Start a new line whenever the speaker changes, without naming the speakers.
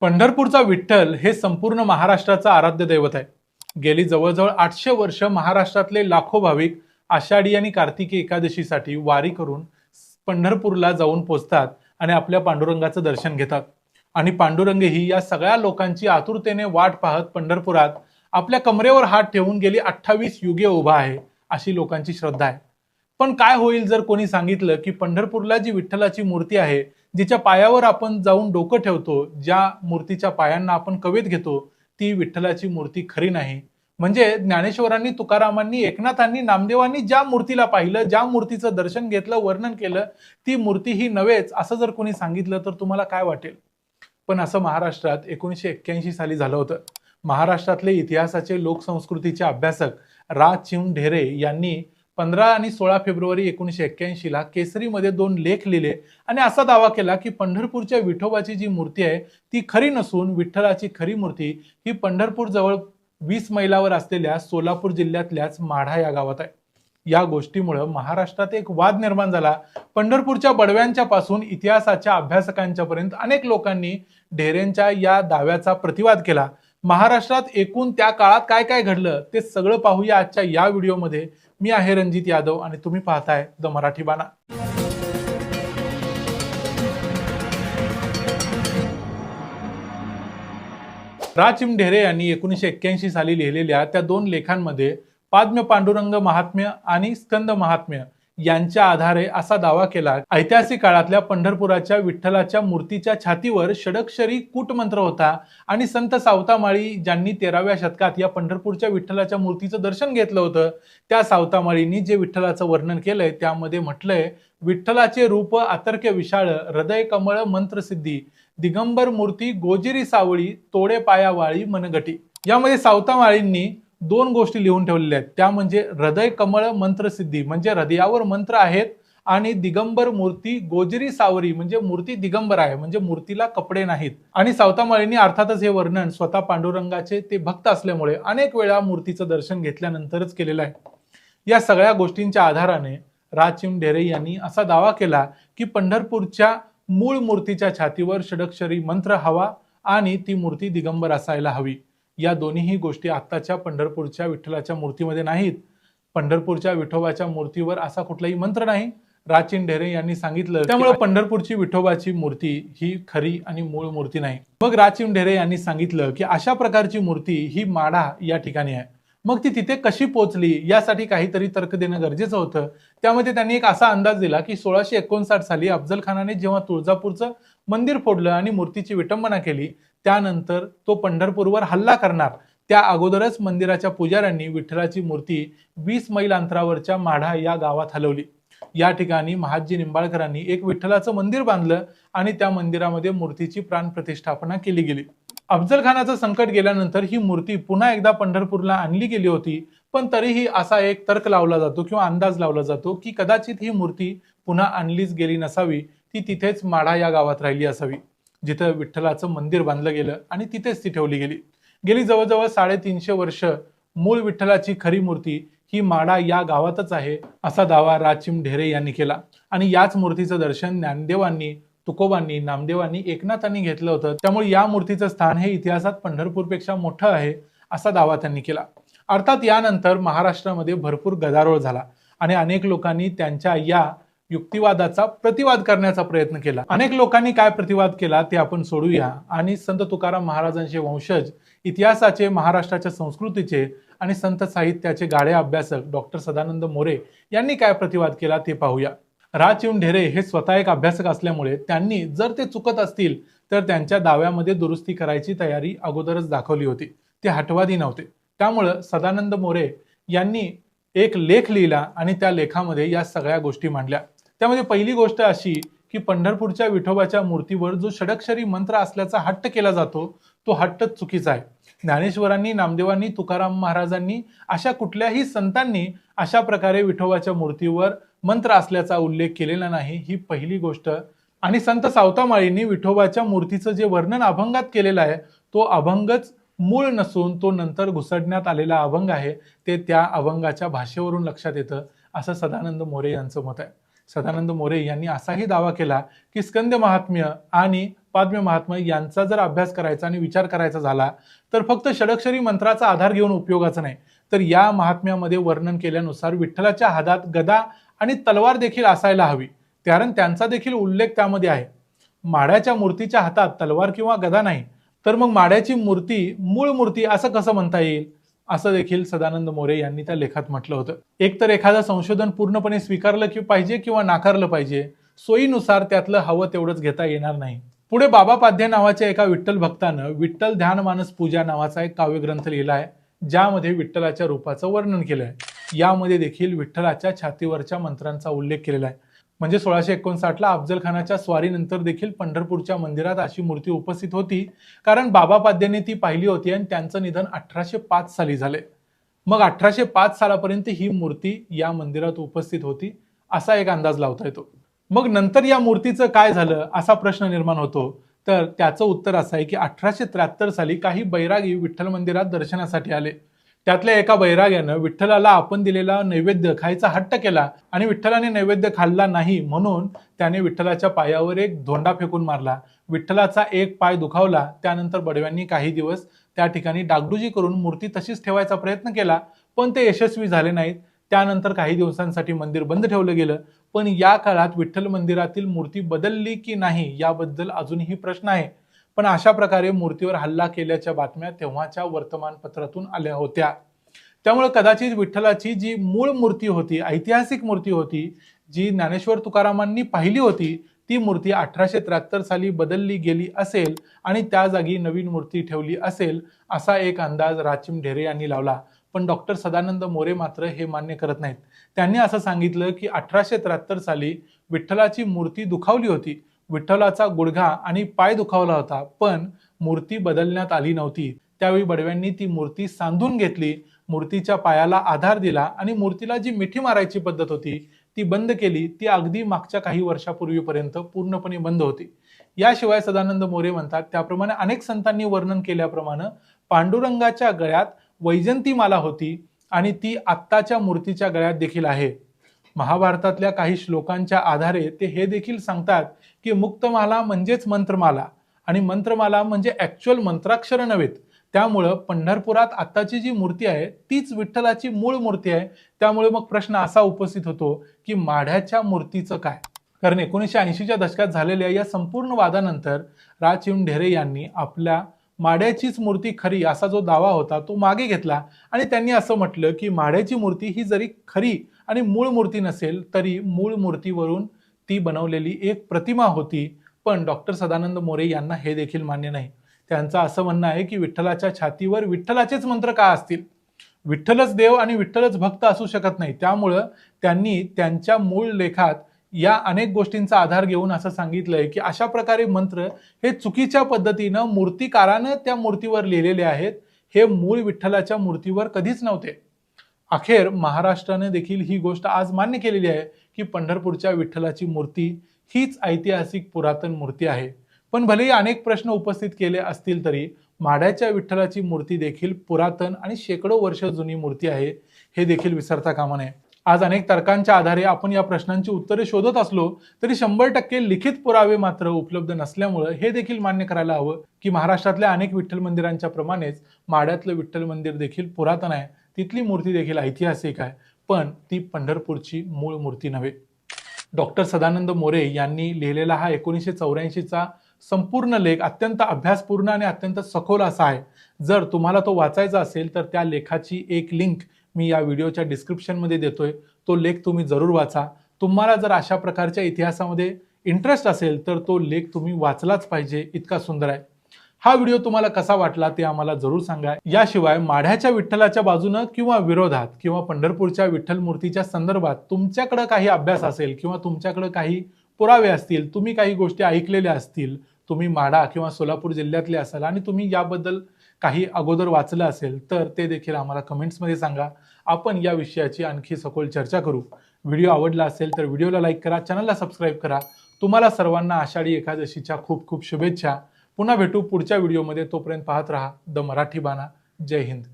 पंढरपूरचा विठ्ठल हे संपूर्ण महाराष्ट्राचं आराध्य दैवत आहे. गेली जवळजवळ 800 वर्ष महाराष्ट्रातले लाखो भाविक आषाढी आणि कार्तिकी एकादशीसाठी वारी करून पंढरपूरला जाऊन पोचतात आणि आपल्या पांडुरंगाचं दर्शन घेतात. आणि पांडुरंगही या सगळ्या लोकांची आतुरतेने वाट पाहत पंढरपुरात आपल्या कमरेवर हात ठेवून गेली 28 युगे उभा आहे, अशी लोकांची श्रद्धा आहे. पण काय होईल जर कोणी सांगितलं की पंढरपूरला जी विठ्ठलाची मूर्ती आहे, जिच्या पायावर आपण जाऊन डोकं ठेवतो, ज्या मूर्तीच्या पायांना आपण कवेत घेतो, ती विठ्ठलाची मूर्ती खरी नाही. म्हणजे ज्ञानेश्वरांनी, तुकारामांनी, एकनाथांनी, नामदेवांनी ज्या मूर्तीला पाहिलं, ज्या मूर्तीचं दर्शन घेतलं, वर्णन केलं, ती मूर्ती ही नव्हेच, असं जर कोणी सांगितलं तर तुम्हाला काय वाटेल? पण असं महाराष्ट्रात 1981 साली झालं होतं. महाराष्ट्रातले इतिहासाचे, लोकसंस्कृतीचे अभ्यासक रा. चिं. ढेरे यांनी 15 आणि 16 फेब्रुवारी 1981 ला केसरीमध्ये 2 लेख लिहिले आणि असा दावा केला की पंढरपूरच्या विठोबाची जी मूर्ती आहे ती खरी नसून विठ्ठलाची खरी मूर्ती ही पंढरपूर जवळ 20 मैलावर असलेल्या सोलापूर जिल्ह्यातल्याच माढा या गावात आहे. या गोष्टीमुळे महाराष्ट्रात एक वाद निर्माण झाला. पंढरपूरच्या बडव्यांच्या पासून इतिहासाच्या अभ्यासकांच्या पर्यंत अनेक लोकांनी ढेरेंच्या या दाव्याचा प्रतिवाद केला. महाराष्ट्रात एकूण त्या काळात काय काय घडलं ते सगळं पाहूया आजच्या या व्हिडिओमध्ये. मी आहे रणजित यादव आणि तुम्ही पाहताय द मराठी बाणा. रा. चिं. ढेरे यांनी 1981 साली लिहिलेल्या त्या 2 लेखांमध्ये पाद्य पांडुरंग महात्म्य आणि स्कंद महात्म्य यांच्या आधारे असा दावा केला, ऐतिहासिक काळातल्या पंढरपुराच्या विठ्ठलाच्या मूर्तीच्या छातीवर षडक्षरी कूटमंत्र होता आणि संत सावतामाळी ज्यांनी 13व्या शतकात या पंढरपूरच्या विठ्ठलाच्या मूर्तीचं दर्शन घेतलं होतं, त्या सावतामाळींनी जे विठ्ठलाचं वर्णन केलंय त्यामध्ये म्हटलंय, विठ्ठलाचे रूप अतर्क्य विशाळ, हृदय कमळ मंत्रसिद्धी, दिगंबर मूर्ती गोजिरी सावळी, तोडे पाया वाळी मनगटी. यामध्ये सावतामाळींनी 2 गोष्टी लिहून ठेवलेल्या आहेत. त्या म्हणजे हृदय कमळ मंत्रसिद्धी म्हणजे हृदयावर मंत्र आहेत, आणि दिगंबर मूर्ती गोजिरी सावरी म्हणजे मूर्ती दिगंबर आहे, म्हणजे मूर्तीला कपडे नाहीत. आणि सावतामाळींनी अर्थातच हे वर्णन स्वतः पांडुरंगाचे ते भक्त असल्यामुळे अनेक वेळा मूर्तीचं दर्शन घेतल्यानंतरच केलेलं आहे. या सगळ्या गोष्टींच्या आधाराने रा. चिं. ढेरे यांनी असा दावा केला की पंढरपूरच्या मूळ मूर्तीच्या छातीवर षडक्षरी मंत्र हवा आणि ती मूर्ती दिगंबर असायला हवी. या दोन्हीही गोष्टी आत्ताच्या पंढरपूरच्या विठ्ठलाच्या मूर्तीमध्ये नाहीत. पंढरपूरच्या विठोबाच्या मूर्तीवर असा कुठलाही मंत्र नाही, रा. चिं. ढेरे यांनी सांगितलं. त्यामुळे पंढरपूरची विठोबाची मूर्ती ही खरी आणि मूळ मूर्ती नाही. मग रा. चिं. ढेरे यांनी सांगितलं की अशा प्रकारची मूर्ती ही माढा या ठिकाणी आहे. मग ती तिथे कशी पोहोचली यासाठी काहीतरी तर्क देणं गरजेचं होतं. त्यामध्ये त्यांनी एक असा अंदाज दिला की 1659 साली अफजल खानाने जेव्हा तुळजापूरचं मंदिर फोडलं आणि मूर्तीची विटंबना केली, त्यानंतर तो पंढरपूरवर हल्ला करणार त्या अगोदरच मंदिराच्या पुजाऱ्यांनी विठ्ठलाची मूर्ती 20 मैल अंतरावरच्या माढा या गावात हलवली. या ठिकाणी महादजी निंबाळकरांनी एक विठ्ठलाचं मंदिर बांधलं आणि त्या मंदिरामध्ये मूर्तीची प्राणप्रतिष्ठापना केली गेली. अफजल खानाचं संकट गेल्यानंतर ही मूर्ती पुन्हा एकदा पंढरपूरला आणली गेली होती. पण तरीही असा एक तर्क लावला जातो किंवा अंदाज लावला जातो की कदाचित ही मूर्ती पुन्हा आणलीच गेली नसावी, ती तिथेच माढा या गावात राहिली असावी, जिथं विठ्ठलाचं मंदिर बांधलं गेलं आणि तिथेच ती ठेवली गेली. गेली जवळजवळ 350 वर्ष मूळ विठ्ठलाची खरी मूर्ती ही माढा या गावातच आहे, असा दावा रा. चिं. ढेरे यांनी केला. आणि याच मूर्तीचं दर्शन ज्ञानदेवांनी, तुकोबांनी, नामदेवांनी, एकनाथांनी घेतलं होतं. त्यामुळे या मूर्तीचं स्थान हे इतिहासात पंढरपूरपेक्षा मोठं आहे, असा दावा त्यांनी केला. अर्थात यानंतर महाराष्ट्रामध्ये भरपूर गदारोळ झाला आणि अनेक लोकांनी त्यांच्या या युक्तिवादाचा प्रतिवाद करण्याचा प्रयत्न केला. अनेक लोकांनी काय प्रतिवाद केला ते आपण सोडूया आणि संत तुकाराम महाराजांचे वंशज, इतिहासाचे, महाराष्ट्राच्या संस्कृतीचे आणि संत साहित्याचे गाढे अभ्यासक डॉक्टर सदानंद मोरे यांनी काय प्रतिवाद केला ते पाहूया. रा. चिं. ढेरे हे स्वतः एक अभ्यासक असल्यामुळे त्यांनी जर ते चुकत असतील तर त्यांच्या दाव्यामध्ये दुरुस्ती करायची तयारी अगोदरच दाखवली होती, ते हटवादी नव्हते. त्यामुळं सदानंद मोरे यांनी एक लेख लिहिला आणि त्या लेखामध्ये या सगळ्या गोष्टी मांडल्या. त्यामध्ये पहिली गोष्ट अशी की पंढरपूरच्या विठोबाच्या मूर्तीवर जो षडक्षरी मंत्र असल्याचा हट्ट केला जातो, तो हट्टच चुकीचा आहे. ज्ञानेश्वरांनी, नामदेवांनी, तुकाराम महाराजांनी, अशा कुठल्याही संतांनी अशा प्रकारे विठोबाच्या मूर्तीवर मंत्र असल्याचा उल्लेख केलेला नाही, ही पहिली गोष्ट. आणि संत सावतामाळींनी विठोबाच्या मूर्तीचं जे वर्णन अभंगात केलेलं आहे, तो अभंगच मूळ नसून तो नंतर घुसडण्यात आलेला अभंग आहे, ते त्या अभंगाच्या भाषेवरून लक्षात येतं, असं सदानंद मोरे यांचं मत आहे. सदानंद मोरे यांनी असाही दावा केला की स्कंद महात्म्य आणि पाद्य महात्म्य यांचा जर अभ्यास करायचा आणि विचार करायचा झाला तर फक्त षडक्षरी मंत्राचा आधार घेऊन उपयोगाचा नाही, तर या महात्म्यामध्ये वर्णन केल्यानुसार विठ्ठलाच्या हातात गदा आणि तलवार देखील असायला हवी, कारण त्यांचा देखील उल्लेख त्यामध्ये आहे. माड्याच्या मूर्तीच्या हातात तलवार किंवा गदा नाही, तर मग माड्याची मूर्ती मूळ मूर्ती असं कसं म्हणता येईल, असं देखील सदानंद मोरे यांनी त्या लेखात म्हटलं होतं. एकतर एखादं संशोधन पूर्णपणे स्वीकारलं की पाहिजे किंवा नाकारलं पाहिजे, सोयीनुसार त्यातलं हवं तेवढंच घेता येणार नाही. पुढे बाबा पाध्ये नावाच्या एका विठ्ठल भक्तानं विठ्ठल ध्यान मानस पूजा नावाचा एक काव्यग्रंथ लिहिला आहे, ज्यामध्ये विठ्ठलाच्या रूपाचं वर्णन केलं आहे. यामध्ये देखील विठ्ठलाच्या छातीवरच्या मंत्रांचा उल्लेख केलेला आहे. म्हणजे 1659ला अफजल खानाच्या स्वारीनंतर देखील पंढरपूरच्या मंदिरात अशी मूर्ती उपस्थित होती, कारण बाबा पाध्याने ती पाहिली होती आणि त्यांचं निधन 1805 साली झाले. मग 1805 सालापर्यंत ही मूर्ती या मंदिरात उपस्थित होती असा एक अंदाज लावता येतो. मग नंतर या मूर्तीचं काय झालं असा प्रश्न निर्माण होतो. तर त्याचं उत्तर असं आहे की 1873 साली काही बैरागी विठ्ठल मंदिरात दर्शनासाठी आले. त्यातल्या एका बैराग्यानं विठ्ठलाला आपण दिलेला नैवेद्य खायचा हट्ट केला आणि विठ्ठलाने नैवेद्य खाल्ला नाही म्हणून त्याने विठ्ठलाच्या पायावर एक धोंडा फेकून मारला. विठ्ठलाचा एक पाय दुखावला. त्यानंतर बडव्यांनी काही दिवस त्या ठिकाणी डागडुजी करून मूर्ती तशीच ठेवायचा प्रयत्न केला, पण ते यशस्वी झाले नाहीत. त्यानंतर काही दिवसांसाठी मंदिर बंद ठेवलं गेलं. पण या काळात विठ्ठल मंदिरातील मूर्ती बदलली की नाही याबद्दल अजूनही प्रश्न आहे. पण अशा प्रकारे मूर्तीवर हल्ला केल्याच्या बातम्या तेव्हाच्या वर्तमानपत्रातून आल्या होत्या. त्यामुळे कदाचित विठ्ठलाची जी मूळ मूर्ती होती, ऐतिहासिक मूर्ती होती, जी ज्ञानेश्वर तुकारामांनी पाहिली होती, ती मूर्ती 1873 साली बदलली गेली असेल आणि त्या जागी नवीन मूर्ती ठेवली असेल असा एक अंदाज राचिम ढेरे यांनी लावला. पण डॉक्टर सदानंद मोरे मात्र हे मान्य करत नाहीत. त्यांनी असं सांगितलं की 1873 साली विठ्ठलाची मूर्ती दुखावली होती, विठ्ठलाचा गुडघा आणि पाय दुखावला होता, पण मूर्ती बदलण्यात आली नव्हती. त्यावेळी बडव्यांनी ती मूर्ती सांधून घेतली, मूर्तीच्या पायाला आधार दिला आणि मूर्तीला जी मिठी मारायची पद्धत होती ती बंद केली. ती अगदी मागच्या काही वर्षापूर्वीपर्यंत पूर्णपणे बंद होती. याशिवाय सदानंद मोरे म्हणतात त्याप्रमाणे अनेक संतांनी वर्णन केल्याप्रमाणे पांडुरंगाच्या गळ्यात वैजंती माला होती आणि ती आत्ताच्या मूर्तीच्या गळ्यात देखील आहे. महाभारतातल्या काही श्लोकांच्या आधारे ते हे देखील सांगतात की मुक्तमाला म्हणजेच मंत्रमाला आणि मंत्रमाला म्हणजे ऍक्च्युअल मंत्राक्षर नव्हेत. त्यामुळं पंढरपुरात आत्ताची जी मूर्ती आहे तीच विठ्ठलाची मूळ मूर्ती आहे. त्यामुळे मग प्रश्न असा उपस्थित होतो की माढ्याच्या मूर्तीचं काय? कारण 1980च्या दशकात झालेल्या या संपूर्ण वादानंतर राचिम ढेरे यांनी आपल्या माढ्याचीच मूर्ती खरी असा जो दावा होता तो मागे घेतला आणि त्यांनी असं म्हटलं की माढ्याची मूर्ती ही जरी खरी आणि मूळ मूर्ती नसेल तरी मूळ मूर्तीवरून ती बनवलेली एक प्रतिमा होती. पण डॉक्टर सदानंद मोरे यांना हे देखील मान्य नाही. त्यांचं असं म्हणणं आहे की विठ्ठलाच्या छातीवर विठ्ठलाचेच मंत्र का असतील? विठ्ठलच देव आणि विठ्ठलच भक्त असू शकत नाही. त्यामुळं त्यांनी त्यांच्या मूळ लेखात या अनेक गोष्टींचा आधार घेऊन असं सांगितलंय की अशा प्रकारे मंत्र हे चुकीच्या पद्धतीनं मूर्तिकारानं त्या मूर्तीवर लिहिलेले आहेत, हे मूळ विठ्ठलाच्या मूर्तीवर कधीच नव्हते. अखेर महाराष्ट्राने देखील ही गोष्ट आज मान्य केलेली आहे की पंढरपूरच्या विठ्ठलाची मूर्ती हीच ऐतिहासिक पुरातन मूर्ती आहे. पण भलेही अनेक प्रश्न उपस्थित केले असतील तरी माढ्याच्या विठ्ठलाची मूर्ती देखील पुरातन आणि शेकडो वर्ष जुनी मूर्ती आहे, हे देखील विसरता कामा नये. आज अनेक तर्कांच्या आधारे आपण या प्रश्नांची उत्तरे शोधत असलो तरी 100% लिखित पुरावे मात्र उपलब्ध नसल्यामुळे हे देखील मान्य करायला हवं की महाराष्ट्रातल्या अनेक विठ्ठल मंदिरांच्या प्रमाणेच माढ्यातलं विठ्ठल मंदिर देखील पुरातन आहे, तिथली मूर्ती देखील ऐतिहासिक आहे, पण ती पंढरपूरची मूळ मूर्ती नव्हे. डॉक्टर सदानंद मोरे यांनी लिहिलेला हा 1984चा संपूर्ण लेख अत्यंत अभ्यासपूर्ण आणि अत्यंत सखोल असा आहे. जर तुम्हाला तो वाचायचा असेल तर त्या लेखाची एक लिंक मी या व्हिडिओच्या डिस्क्रिप्शन मध्ये देतोय. तो लेख तुम्ही जरूर वाचा. तुम्हाला जर अशा प्रकारच्या इतिहासामध्ये इंटरेस्ट असेल तर तो लेख तुम्ही वाचलाच पाहिजे, इतका सुंदर आहे. हा व्हिडिओ तुम्हाला कसा वाटला ते आम्हाला जरूर सांगा. याशिवाय माढ्याच्या विठ्ठलाच्या बाजूनं किंवा विरोधात किंवा पंढरपूरच्या विठ्ठल मूर्तीच्या संदर्भात तुमच्याकडे काही अभ्यास असेल किंवा तुमच्याकडे काही पुरावे असतील, तुम्ही काही गोष्टी ऐकलेल्या असतील, तुम्ही माढा किंवा सोलापूर जिल्ह्यातले असाल आणि तुम्ही याबद्दल काही अगोदर वाचलं असेल तर ते देखील आम्हाला कमेंट्समध्ये सांगा. आपण या विषयाची आणखी सखोल चर्चा करू. व्हिडिओ आवडला असेल तर व्हिडिओला लाईक करा, चॅनलला सबस्क्राईब करा. तुम्हाला सर्वांना आषाढी एकादशीच्या खूप खूप शुभेच्छा. पुन्हा भेटू पुढच्या व्हिडिओमध्ये. तोपर्यंत पाहत रहा द मराठी बाणा. जय हिंद.